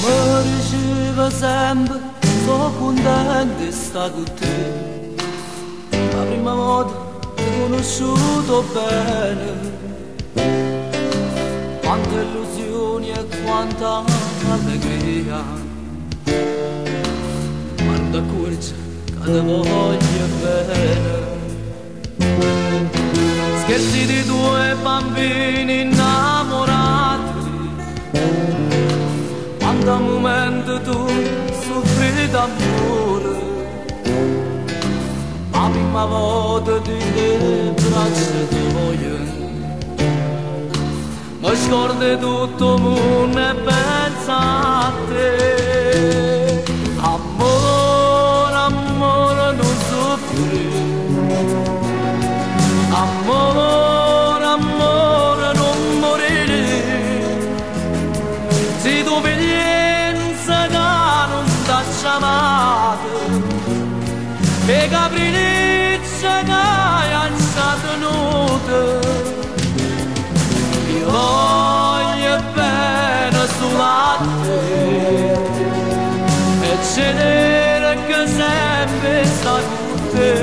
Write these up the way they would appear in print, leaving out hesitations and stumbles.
Mă riceva sempre, sono contento di stare con te. La prima volta ti ho conosciuto bene, quante illusioni e quanta allegria. Quando accorgi che ti voglio bene, scherzi di due bambini innamorati. Quando a un momento tu soffri d'amore, la prima volta di le braccia tue, mi scordi tutto il mondo e pensa a te. Amore, amore, non soffrire. Amore, amore, non morire. Se tu vedienza che non sta chiamata, e capriccia che hai tenuta, io voglio bene solo a te, e cedere che sempre sta con te.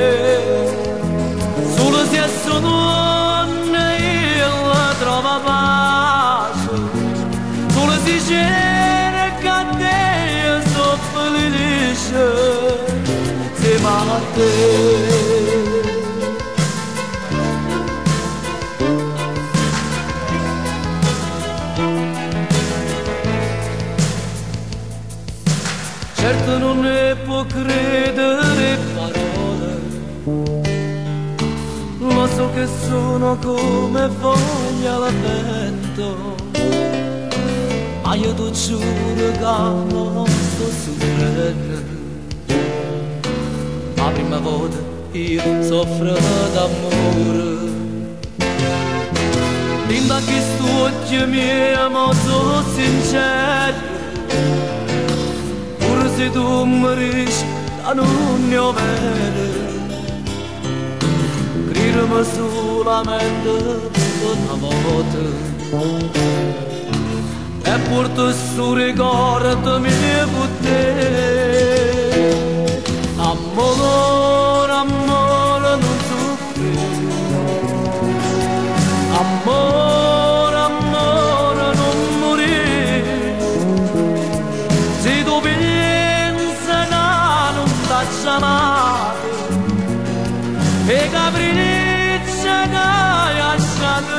Solo se sono donna io la trovo pace, solo se cerca a te io sono felice insieme a te. Certo non ne può credere parole, lo so che sono come foglia al vento, ma io ti giuro che non sto soffrendo. La prima volta io soffro d'amore, din da questi occhi miei molto sinceri, pur se tu mi rischi da non ne avere, gridami solamente una volta, e porto su ricordo mio con te. Amore, amore, non soffrire. Amore, amore, non morire. Se tu pensa che non sta chiamata, e capriccia che hai lasciato